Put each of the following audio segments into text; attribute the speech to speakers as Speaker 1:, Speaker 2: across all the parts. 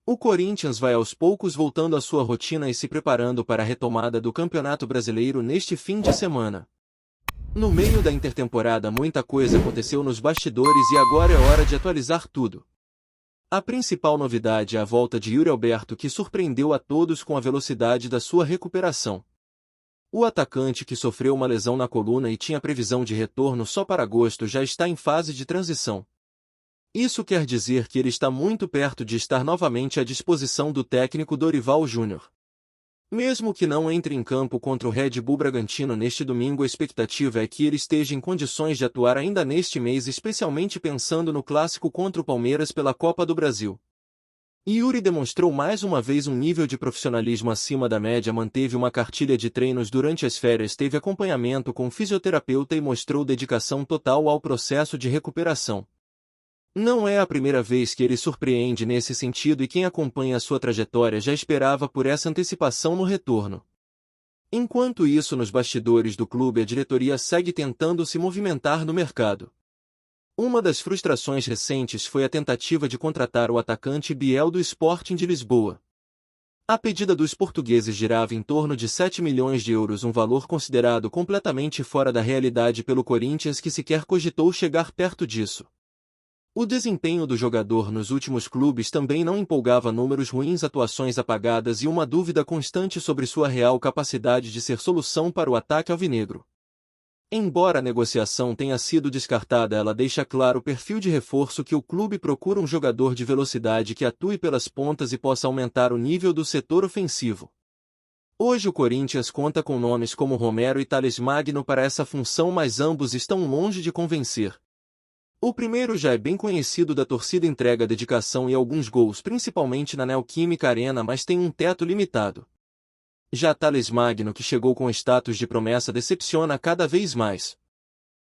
Speaker 1: O Corinthians vai aos poucos voltando à sua rotina e se preparando para a retomada do Campeonato Brasileiro neste fim de semana. No meio da intertemporada muita coisa aconteceu nos bastidores e agora é hora de atualizar tudo. A principal novidade é a volta de Yuri Alberto, que surpreendeu a todos com a velocidade da sua recuperação. O atacante, que sofreu uma lesão na coluna e tinha previsão de retorno só para agosto, já está em fase de transição. Isso quer dizer que ele está muito perto de estar novamente à disposição do técnico Dorival Júnior. Mesmo que não entre em campo contra o Red Bull Bragantino neste domingo, a expectativa é que ele esteja em condições de atuar ainda neste mês, especialmente pensando no clássico contra o Palmeiras pela Copa do Brasil. Yuri demonstrou mais uma vez um nível de profissionalismo acima da média, manteve uma cartilha de treinos durante as férias, teve acompanhamento com fisioterapeuta e mostrou dedicação total ao processo de recuperação. Não é a primeira vez que ele surpreende nesse sentido e quem acompanha a sua trajetória já esperava por essa antecipação no retorno. Enquanto isso, nos bastidores do clube, a diretoria segue tentando se movimentar no mercado. Uma das frustrações recentes foi a tentativa de contratar o atacante Biel do Sporting de Lisboa. A pedida dos portugueses girava em torno de 7 milhões de euros, um valor considerado completamente fora da realidade pelo Corinthians, que sequer cogitou chegar perto disso. O desempenho do jogador nos últimos clubes também não empolgava, números ruins, atuações apagadas e uma dúvida constante sobre sua real capacidade de ser solução para o ataque alvinegro. Embora a negociação tenha sido descartada, ela deixa claro o perfil de reforço que o clube procura: um jogador de velocidade que atue pelas pontas e possa aumentar o nível do setor ofensivo. Hoje o Corinthians conta com nomes como Romero e Thales Magno para essa função, mas ambos estão longe de convencer. O primeiro já é bem conhecido da torcida, entrega dedicação e alguns gols, principalmente na Neoquímica Arena, mas tem um teto limitado. Já Thales Magno, que chegou com status de promessa, decepciona cada vez mais.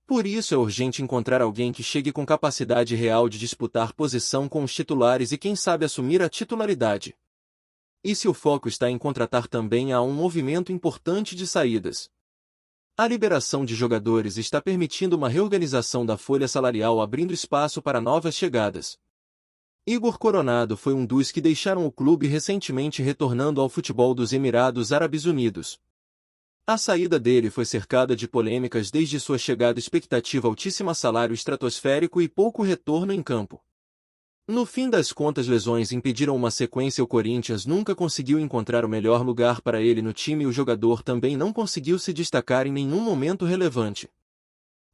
Speaker 1: Por isso é urgente encontrar alguém que chegue com capacidade real de disputar posição com os titulares e quem sabe assumir a titularidade. E se o foco está em contratar, também há um movimento importante de saídas. A liberação de jogadores está permitindo uma reorganização da folha salarial, abrindo espaço para novas chegadas. Igor Coronado foi um dos que deixaram o clube recentemente, retornando ao futebol dos Emirados Árabes Unidos. A saída dele foi cercada de polêmicas desde sua chegada: expectativa altíssima, salário estratosférico e pouco retorno em campo. No fim das contas, lesões impediram uma sequência. O Corinthians nunca conseguiu encontrar o melhor lugar para ele no time e o jogador também não conseguiu se destacar em nenhum momento relevante.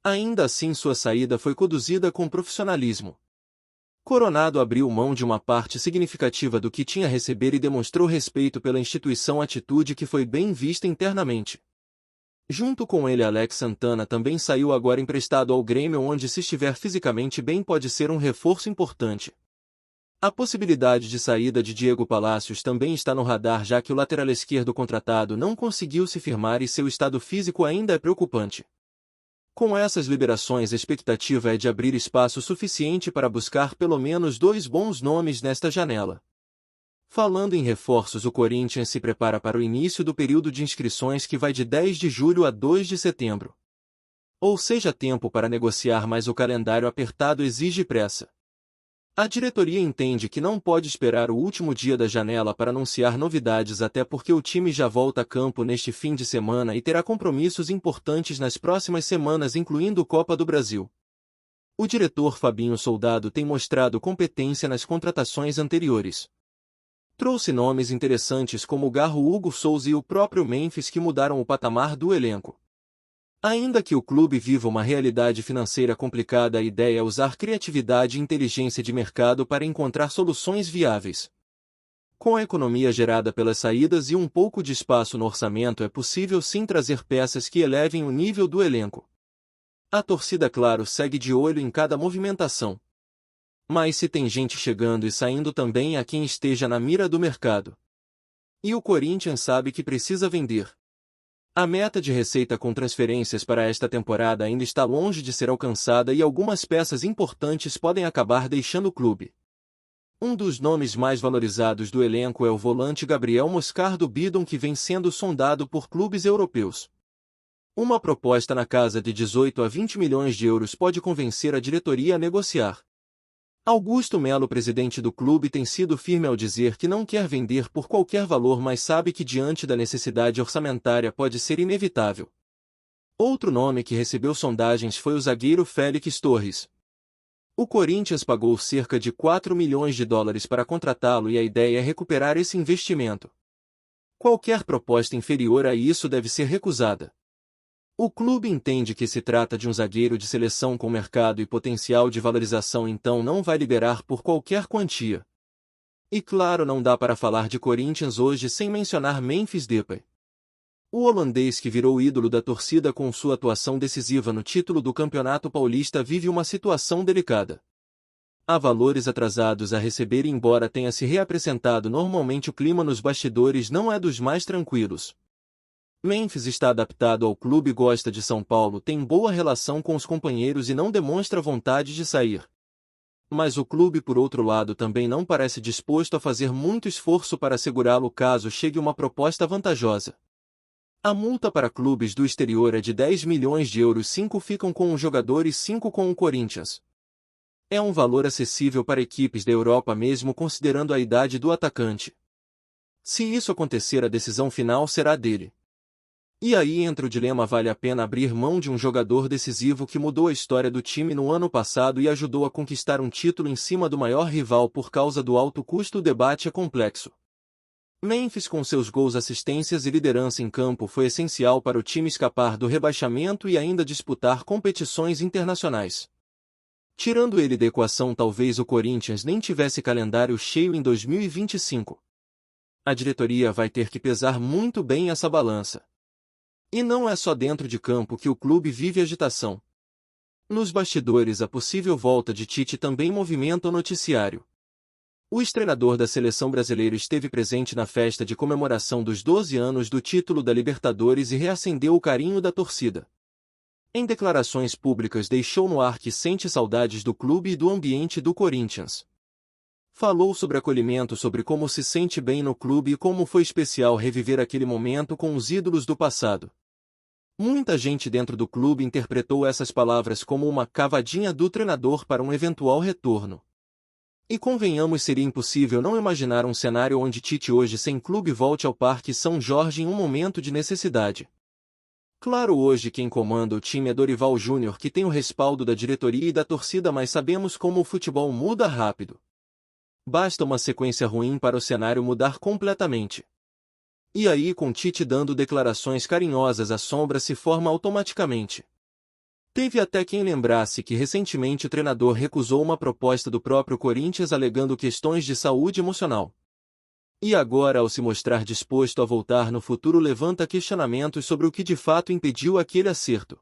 Speaker 1: Ainda assim, sua saída foi conduzida com profissionalismo. Coronado abriu mão de uma parte significativa do que tinha a receber e demonstrou respeito pela instituição, atitude que foi bem vista internamente. Junto com ele, Alex Santana também saiu, agora emprestado ao Grêmio, onde, se estiver fisicamente bem, pode ser um reforço importante. A possibilidade de saída de Diego Palacios também está no radar, já que o lateral esquerdo contratado não conseguiu se firmar e seu estado físico ainda é preocupante. Com essas liberações, a expectativa é de abrir espaço suficiente para buscar pelo menos 2 bons nomes nesta janela. Falando em reforços, o Corinthians se prepara para o início do período de inscrições, que vai de 10 de julho a 2 de setembro. Ou seja, tempo para negociar, mas o calendário apertado exige pressa. A diretoria entende que não pode esperar o último dia da janela para anunciar novidades, até porque o time já volta a campo neste fim de semana e terá compromissos importantes nas próximas semanas, incluindo Copa do Brasil. O diretor Fabinho Soldado tem mostrado competência nas contratações anteriores. Trouxe nomes interessantes como o Garro, Hugo Souza e o próprio Memphis, que mudaram o patamar do elenco. Ainda que o clube viva uma realidade financeira complicada, a ideia é usar criatividade e inteligência de mercado para encontrar soluções viáveis. Com a economia gerada pelas saídas e um pouco de espaço no orçamento, é possível sim trazer peças que elevem o nível do elenco. A torcida, claro, segue de olho em cada movimentação. Mas se tem gente chegando e saindo, também há quem esteja na mira do mercado. E o Corinthians sabe que precisa vender. A meta de receita com transferências para esta temporada ainda está longe de ser alcançada e algumas peças importantes podem acabar deixando o clube. Um dos nomes mais valorizados do elenco é o volante Gabriel Moscardo Bidon, que vem sendo sondado por clubes europeus. Uma proposta na casa de 18 a 20 milhões de euros pode convencer a diretoria a negociar. Augusto Melo, presidente do clube, tem sido firme ao dizer que não quer vender por qualquer valor, mas sabe que diante da necessidade orçamentária pode ser inevitável. Outro nome que recebeu sondagens foi o zagueiro Félix Torres. O Corinthians pagou cerca de 4 milhões de dólares para contratá-lo e a ideia é recuperar esse investimento. Qualquer proposta inferior a isso deve ser recusada. O clube entende que se trata de um zagueiro de seleção com mercado e potencial de valorização, então não vai liberar por qualquer quantia. E claro, não dá para falar de Corinthians hoje sem mencionar Memphis Depay. O holandês, que virou ídolo da torcida com sua atuação decisiva no título do Campeonato Paulista, vive uma situação delicada. Há valores atrasados a receber e, embora tenha se reapresentado normalmente, o clima nos bastidores não é dos mais tranquilos. Memphis está adaptado ao clube, gosta de São Paulo, tem boa relação com os companheiros e não demonstra vontade de sair. Mas o clube, por outro lado, também não parece disposto a fazer muito esforço para segurá-lo caso chegue uma proposta vantajosa. A multa para clubes do exterior é de 10 milhões de euros, 5 ficam com o jogador e 5 com o Corinthians. É um valor acessível para equipes da Europa, mesmo considerando a idade do atacante. Se isso acontecer, a decisão final será dele. E aí entra o dilema: vale a pena abrir mão de um jogador decisivo que mudou a história do time no ano passado e ajudou a conquistar um título em cima do maior rival por causa do alto custo? O debate é complexo. Memphis, com seus gols, assistências e liderança em campo, foi essencial para o time escapar do rebaixamento e ainda disputar competições internacionais. Tirando ele da equação, talvez o Corinthians nem tivesse calendário cheio em 2025. A diretoria vai ter que pesar muito bem essa balança. E não é só dentro de campo que o clube vive agitação. Nos bastidores, a possível volta de Tite também movimenta o noticiário. O ex-treinador da seleção brasileira esteve presente na festa de comemoração dos 12 anos do título da Libertadores e reacendeu o carinho da torcida. Em declarações públicas, deixou no ar que sente saudades do clube e do ambiente do Corinthians. Falou sobre acolhimento, sobre como se sente bem no clube e como foi especial reviver aquele momento com os ídolos do passado. Muita gente dentro do clube interpretou essas palavras como uma cavadinha do treinador para um eventual retorno. E convenhamos, seria impossível não imaginar um cenário onde Tite, hoje sem clube, volte ao Parque São Jorge em um momento de necessidade. Claro, hoje quem comanda o time é Dorival Júnior, que tem o respaldo da diretoria e da torcida, mas sabemos como o futebol muda rápido. Basta uma sequência ruim para o cenário mudar completamente. E aí, com Tite dando declarações carinhosas, a sombra se forma automaticamente. Teve até quem lembrasse que recentemente o treinador recusou uma proposta do próprio Corinthians alegando questões de saúde emocional. E agora, ao se mostrar disposto a voltar no futuro, levanta questionamentos sobre o que de fato impediu aquele acerto.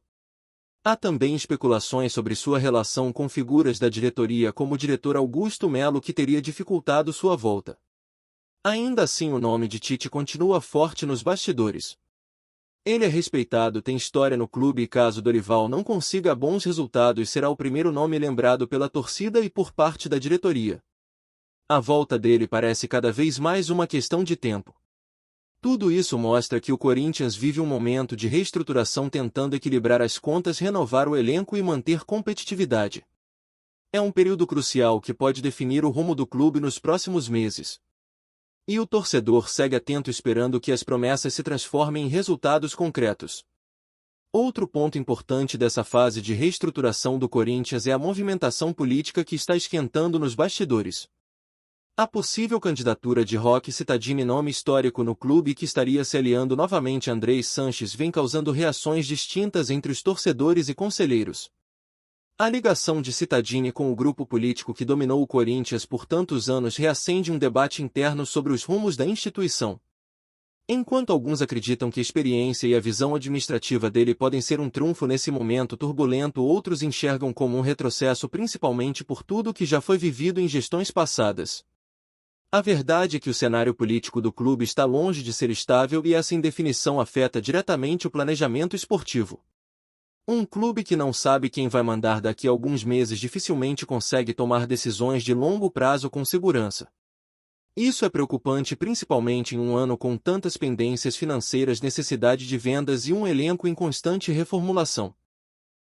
Speaker 1: Há também especulações sobre sua relação com figuras da diretoria, como o diretor Augusto Melo, que teria dificultado sua volta. Ainda assim, o nome de Tite continua forte nos bastidores. Ele é respeitado, tem história no clube e caso Dorival não consiga bons resultados, será o primeiro nome lembrado pela torcida e por parte da diretoria. A volta dele parece cada vez mais uma questão de tempo. Tudo isso mostra que o Corinthians vive um momento de reestruturação, tentando equilibrar as contas, renovar o elenco e manter competitividade. É um período crucial que pode definir o rumo do clube nos próximos meses. E o torcedor segue atento, esperando que as promessas se transformem em resultados concretos. Outro ponto importante dessa fase de reestruturação do Corinthians é a movimentação política que está esquentando nos bastidores. A possível candidatura de Roque Cittadini, nome histórico no clube que estaria se aliando novamente a Andrés Sanches, vem causando reações distintas entre os torcedores e conselheiros. A ligação de Cittadini com o grupo político que dominou o Corinthians por tantos anos reacende um debate interno sobre os rumos da instituição. Enquanto alguns acreditam que a experiência e a visão administrativa dele podem ser um trunfo nesse momento turbulento, outros enxergam como um retrocesso, principalmente por tudo que já foi vivido em gestões passadas. A verdade é que o cenário político do clube está longe de ser estável e essa indefinição afeta diretamente o planejamento esportivo. Um clube que não sabe quem vai mandar daqui a alguns meses dificilmente consegue tomar decisões de longo prazo com segurança. Isso é preocupante, principalmente em um ano com tantas pendências financeiras, necessidade de vendas e um elenco em constante reformulação.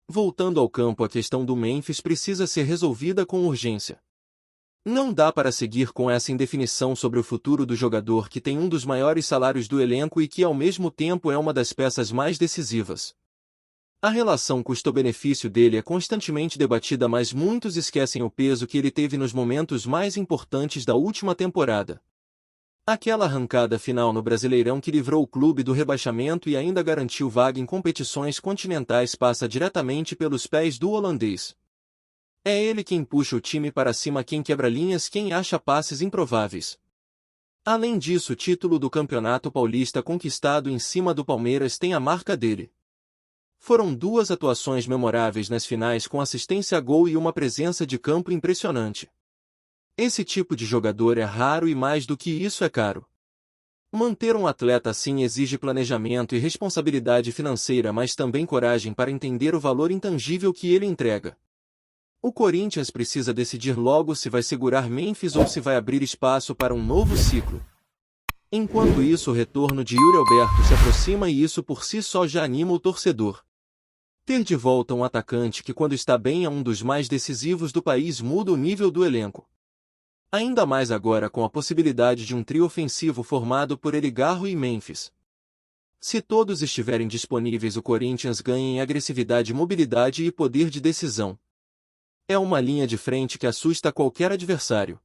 Speaker 1: Voltando ao campo, a questão do Memphis precisa ser resolvida com urgência. Não dá para seguir com essa indefinição sobre o futuro do jogador que tem um dos maiores salários do elenco e que ao mesmo tempo é uma das peças mais decisivas. A relação custo-benefício dele é constantemente debatida, mas muitos esquecem o peso que ele teve nos momentos mais importantes da última temporada. Aquela arrancada final no Brasileirão que livrou o clube do rebaixamento e ainda garantiu vaga em competições continentais passa diretamente pelos pés do holandês. É ele quem puxa o time para cima, quem quebra linhas, quem acha passes improváveis. Além disso, o título do Campeonato Paulista conquistado em cima do Palmeiras tem a marca dele. Foram 2 atuações memoráveis nas finais com assistência a gol e uma presença de campo impressionante. Esse tipo de jogador é raro e mais do que isso é caro. Manter um atleta assim exige planejamento e responsabilidade financeira, mas também coragem para entender o valor intangível que ele entrega. O Corinthians precisa decidir logo se vai segurar Memphis ou se vai abrir espaço para um novo ciclo. Enquanto isso, o retorno de Yuri Alberto se aproxima e isso por si só já anima o torcedor. Ter de volta um atacante que, quando está bem, é um dos mais decisivos do país, muda o nível do elenco. Ainda mais agora com a possibilidade de um trio ofensivo formado por Eligarro e Memphis. Se todos estiverem disponíveis, o Corinthians ganha em agressividade, mobilidade e poder de decisão. É uma linha de frente que assusta qualquer adversário.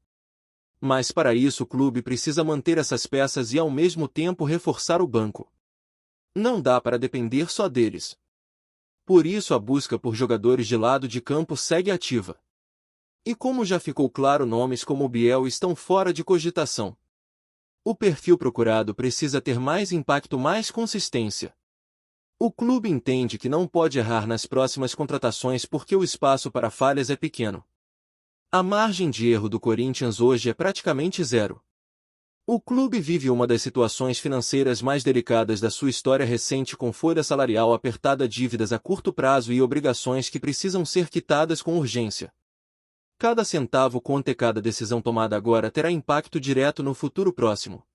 Speaker 1: Mas para isso o clube precisa manter essas peças e ao mesmo tempo reforçar o banco. Não dá para depender só deles. Por isso a busca por jogadores de lado de campo segue ativa. E como já ficou claro, nomes como o Biel estão fora de cogitação. O perfil procurado precisa ter mais impacto, mais consistência. O clube entende que não pode errar nas próximas contratações porque o espaço para falhas é pequeno. A margem de erro do Corinthians hoje é praticamente zero. O clube vive uma das situações financeiras mais delicadas da sua história recente, com folha salarial apertada, dívidas a curto prazo e obrigações que precisam ser quitadas com urgência. Cada centavo conta e cada decisão tomada agora terá impacto direto no futuro próximo.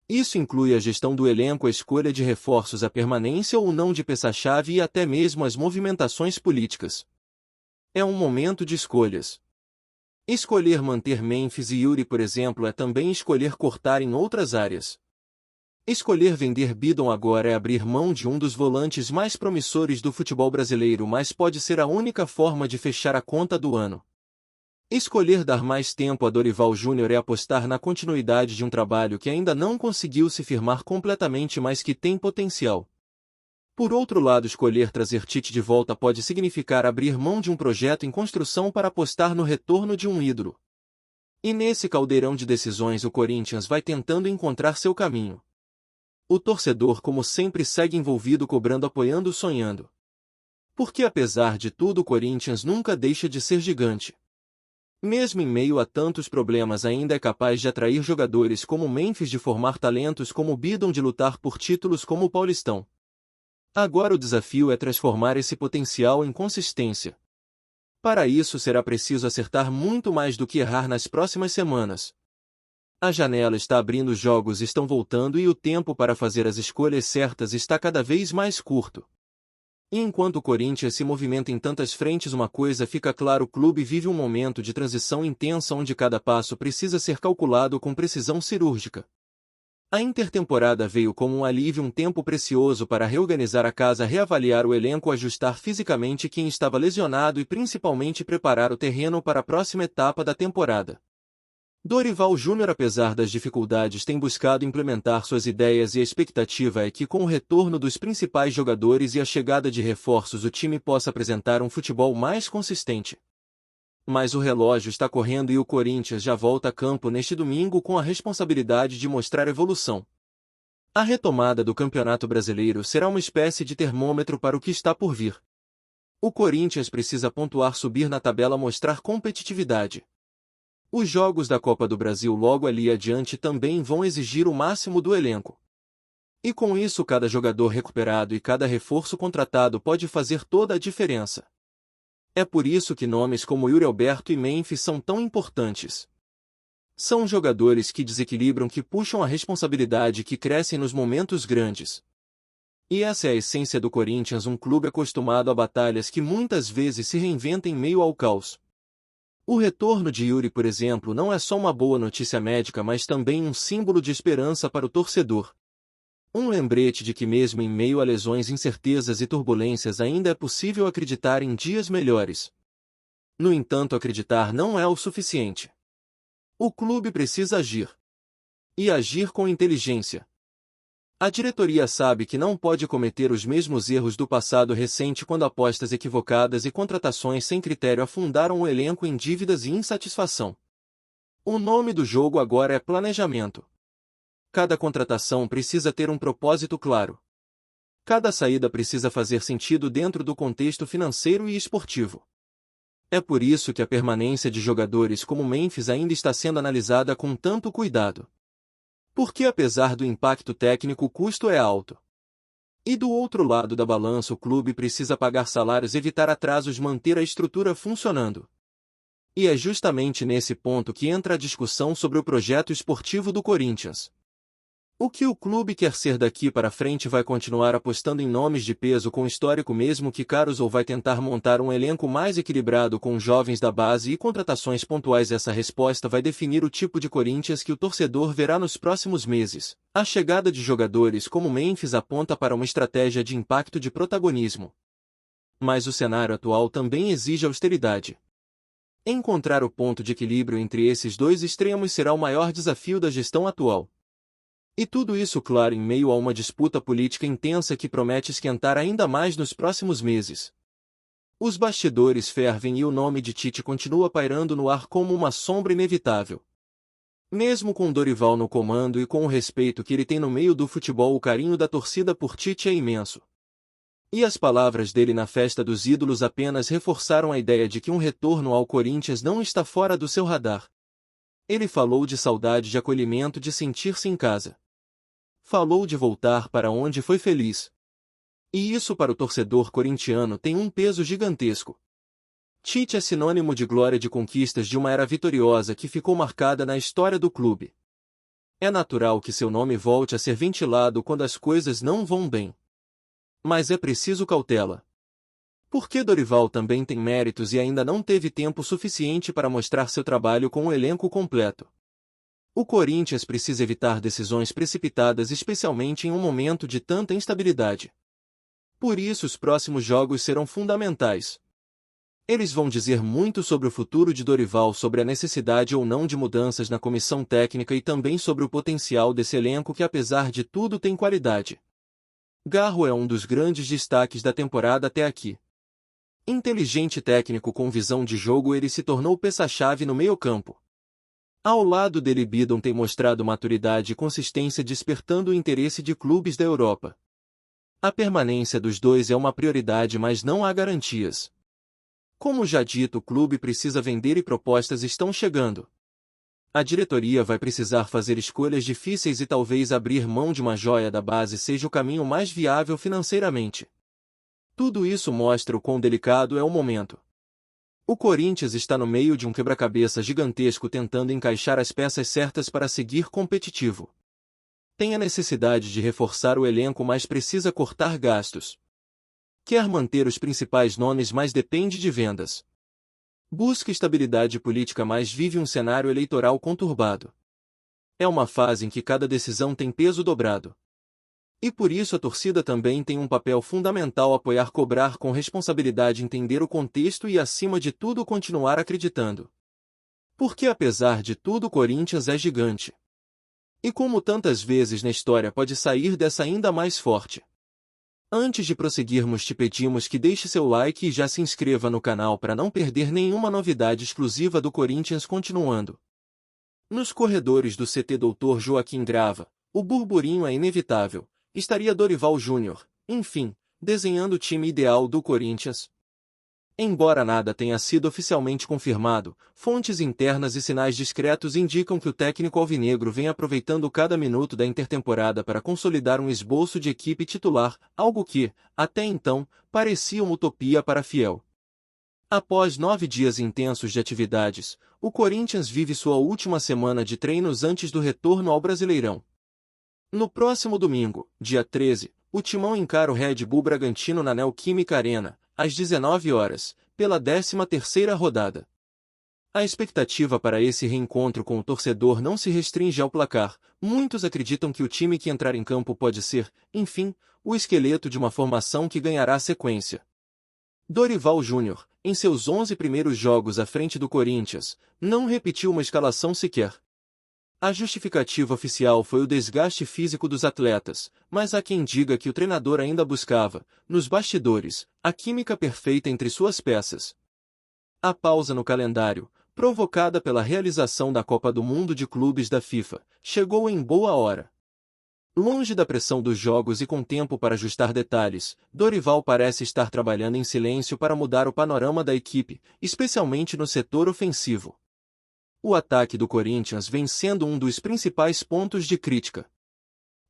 Speaker 1: Isso inclui a gestão do elenco, a escolha de reforços, a permanência ou não de peça-chave e até mesmo as movimentações políticas. É um momento de escolhas. Escolher manter Memphis e Yuri, por exemplo, é também escolher cortar em outras áreas. Escolher vender Bidon agora é abrir mão de um dos volantes mais promissores do futebol brasileiro, mas pode ser a única forma de fechar a conta do ano. Escolher dar mais tempo a Dorival Júnior é apostar na continuidade de um trabalho que ainda não conseguiu se firmar completamente, mas que tem potencial. Por outro lado, escolher trazer Tite de volta pode significar abrir mão de um projeto em construção para apostar no retorno de um ídolo. E nesse caldeirão de decisões o Corinthians vai tentando encontrar seu caminho. O torcedor, como sempre, segue envolvido, cobrando, apoiando, sonhando. Porque apesar de tudo o Corinthians nunca deixa de ser gigante. Mesmo em meio a tantos problemas ainda é capaz de atrair jogadores como Memphis, de formar talentos como Bidon, de lutar por títulos como o Paulistão. Agora o desafio é transformar esse potencial em consistência. Para isso será preciso acertar muito mais do que errar nas próximas semanas. A janela está abrindo, os jogos estão voltando e o tempo para fazer as escolhas certas está cada vez mais curto. E enquanto o Corinthians se movimenta em tantas frentes, uma coisa fica clara: o clube vive um momento de transição intensa onde cada passo precisa ser calculado com precisão cirúrgica. A intertemporada veio como um alívio, um tempo precioso para reorganizar a casa, reavaliar o elenco, ajustar fisicamente quem estava lesionado e principalmente preparar o terreno para a próxima etapa da temporada. Dorival Júnior, apesar das dificuldades, tem buscado implementar suas ideias e a expectativa é que, com o retorno dos principais jogadores e a chegada de reforços, o time possa apresentar um futebol mais consistente. Mas o relógio está correndo e o Corinthians já volta a campo neste domingo com a responsabilidade de mostrar evolução. A retomada do Campeonato Brasileiro será uma espécie de termômetro para o que está por vir. O Corinthians precisa pontuar, subir na tabela, mostrar competitividade. Os jogos da Copa do Brasil logo ali adiante também vão exigir o máximo do elenco. E com isso cada jogador recuperado e cada reforço contratado pode fazer toda a diferença. É por isso que nomes como Yuri Alberto e Memphis são tão importantes. São jogadores que desequilibram, que puxam a responsabilidade, que crescem nos momentos grandes. E essa é a essência do Corinthians, um clube acostumado a batalhas que muitas vezes se reinventa em meio ao caos. O retorno de Yuri, por exemplo, não é só uma boa notícia médica, mas também um símbolo de esperança para o torcedor. Um lembrete de que mesmo em meio a lesões, incertezas e turbulências ainda é possível acreditar em dias melhores. No entanto, acreditar não é o suficiente. O clube precisa agir. E agir com inteligência. A diretoria sabe que não pode cometer os mesmos erros do passado recente, quando apostas equivocadas e contratações sem critério afundaram o elenco em dívidas e insatisfação. O nome do jogo agora é planejamento. Cada contratação precisa ter um propósito claro. Cada saída precisa fazer sentido dentro do contexto financeiro e esportivo. É por isso que a permanência de jogadores como Memphis ainda está sendo analisada com tanto cuidado. Porque apesar do impacto técnico, o custo é alto. E do outro lado da balança, o clube precisa pagar salários, evitar atrasos, manter a estrutura funcionando. E é justamente nesse ponto que entra a discussão sobre o projeto esportivo do Corinthians. O que o clube quer ser daqui para frente? Vai continuar apostando em nomes de peso com histórico mesmo que caros, ou vai tentar montar um elenco mais equilibrado com jovens da base e contratações pontuais? Essa resposta vai definir o tipo de Corinthians que o torcedor verá nos próximos meses. A chegada de jogadores como Memphis aponta para uma estratégia de impacto e de protagonismo. Mas o cenário atual também exige austeridade. Encontrar o ponto de equilíbrio entre esses dois extremos será o maior desafio da gestão atual. E tudo isso, claro, em meio a uma disputa política intensa que promete esquentar ainda mais nos próximos meses. Os bastidores fervem e o nome de Tite continua pairando no ar como uma sombra inevitável. Mesmo com Dorival no comando e com o respeito que ele tem no meio do futebol, o carinho da torcida por Tite é imenso. E as palavras dele na festa dos ídolos apenas reforçaram a ideia de que um retorno ao Corinthians não está fora do seu radar. Ele falou de saudade, de acolhimento, de sentir-se em casa. Falou de voltar para onde foi feliz. E isso, para o torcedor corintiano, tem um peso gigantesco. Tite é sinônimo de glória, de conquistas, de uma era vitoriosa que ficou marcada na história do clube. É natural que seu nome volte a ser ventilado quando as coisas não vão bem. Mas é preciso cautela. Porque Dorival também tem méritos e ainda não teve tempo suficiente para mostrar seu trabalho com o elenco completo. O Corinthians precisa evitar decisões precipitadas, especialmente em um momento de tanta instabilidade. Por isso, os próximos jogos serão fundamentais. Eles vão dizer muito sobre o futuro de Dorival, sobre a necessidade ou não de mudanças na comissão técnica e também sobre o potencial desse elenco que, apesar de tudo, tem qualidade. Garro é um dos grandes destaques da temporada até aqui. Inteligente técnico com visão de jogo, ele se tornou peça-chave no meio-campo. Ao lado dele, Bidon tem mostrado maturidade e consistência, despertando o interesse de clubes da Europa. A permanência dos dois é uma prioridade, mas não há garantias. Como já dito, o clube precisa vender e propostas estão chegando. A diretoria vai precisar fazer escolhas difíceis e talvez abrir mão de uma joia da base seja o caminho mais viável financeiramente. Tudo isso mostra o quão delicado é o momento. O Corinthians está no meio de um quebra-cabeça gigantesco, tentando encaixar as peças certas para seguir competitivo. Tem a necessidade de reforçar o elenco, mas precisa cortar gastos. Quer manter os principais nomes, mas depende de vendas. Busca estabilidade política, mas vive um cenário eleitoral conturbado. É uma fase em que cada decisão tem peso dobrado. E por isso a torcida também tem um papel fundamental: apoiar, cobrar com responsabilidade, entender o contexto e, acima de tudo, continuar acreditando. Porque apesar de tudo, o Corinthians é gigante. E como tantas vezes na história, pode sair dessa ainda mais forte. Antes de prosseguirmos, te pedimos que deixe seu like e já se inscreva no canal para não perder nenhuma novidade exclusiva do Corinthians. Continuando. Nos corredores do CT Dr. Joaquim Grava, o burburinho é inevitável. Estaria Dorival Júnior, enfim, desenhando o time ideal do Corinthians? Embora nada tenha sido oficialmente confirmado, fontes internas e sinais discretos indicam que o técnico alvinegro vem aproveitando cada minuto da intertemporada para consolidar um esboço de equipe titular, algo que, até então, parecia uma utopia para Fiel. Após 9 dias intensos de atividades, o Corinthians vive sua última semana de treinos antes do retorno ao Brasileirão. No próximo domingo, dia 13, o Timão encara o Red Bull Bragantino na Neoquímica Arena, às 19 horas, pela 13ª rodada. A expectativa para esse reencontro com o torcedor não se restringe ao placar. Muitos acreditam que o time que entrar em campo pode ser, enfim, o esqueleto de uma formação que ganhará sequência. Dorival Júnior, em seus 11 primeiros jogos à frente do Corinthians, não repetiu uma escalação sequer. A justificativa oficial foi o desgaste físico dos atletas, mas há quem diga que o treinador ainda buscava, nos bastidores, a química perfeita entre suas peças. A pausa no calendário, provocada pela realização da Copa do Mundo de Clubes da FIFA, chegou em boa hora. Longe da pressão dos jogos e com tempo para ajustar detalhes, Dorival parece estar trabalhando em silêncio para mudar o panorama da equipe, especialmente no setor ofensivo. O ataque do Corinthians vem sendo um dos principais pontos de crítica.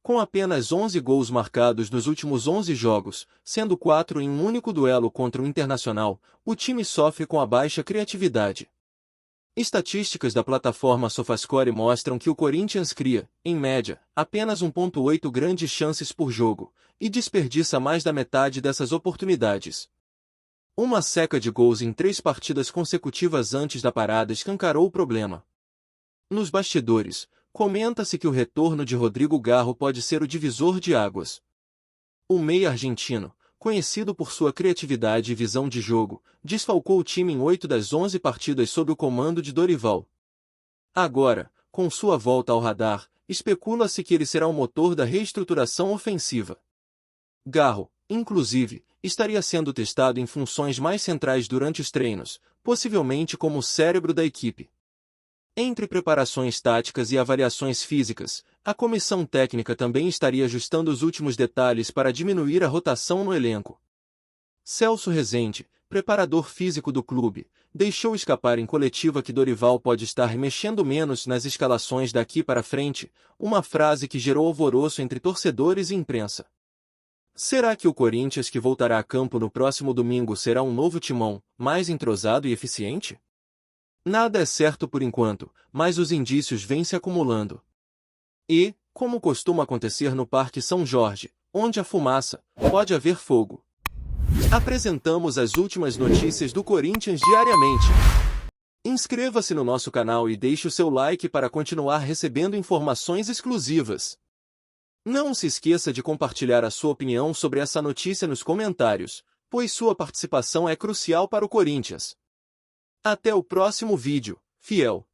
Speaker 1: Com apenas 11 gols marcados nos últimos 11 jogos, sendo 4 em um único duelo contra o Internacional, o time sofre com a baixa criatividade. Estatísticas da plataforma SofaScore mostram que o Corinthians cria, em média, apenas 1,8 grandes chances por jogo, e desperdiça mais da metade dessas oportunidades. Uma seca de gols em 3 partidas consecutivas antes da parada escancarou o problema. Nos bastidores, comenta-se que o retorno de Rodrigo Garro pode ser o divisor de águas. O meia argentino, conhecido por sua criatividade e visão de jogo, desfalcou o time em 8 das 11 partidas sob o comando de Dorival. Agora, com sua volta ao radar, especula-se que ele será o motor da reestruturação ofensiva. Garro, inclusive, estaria sendo testado em funções mais centrais durante os treinos, possivelmente como o cérebro da equipe. Entre preparações táticas e avaliações físicas, a comissão técnica também estaria ajustando os últimos detalhes para diminuir a rotação no elenco. Celso Rezende, preparador físico do clube, deixou escapar em coletiva que Dorival pode estar mexendo menos nas escalações daqui para frente, uma frase que gerou alvoroço entre torcedores e imprensa. Será que o Corinthians que voltará a campo no próximo domingo será um novo timão, mais entrosado e eficiente? Nada é certo por enquanto, mas os indícios vêm se acumulando. E, como costuma acontecer no Parque São Jorge, onde há fumaça, pode haver fogo. Apresentamos as últimas notícias do Corinthians diariamente. Inscreva-se no nosso canal e deixe o seu like para continuar recebendo informações exclusivas. Não se esqueça de compartilhar a sua opinião sobre essa notícia nos comentários, pois sua participação é crucial para o Corinthians. Até o próximo vídeo, fiel!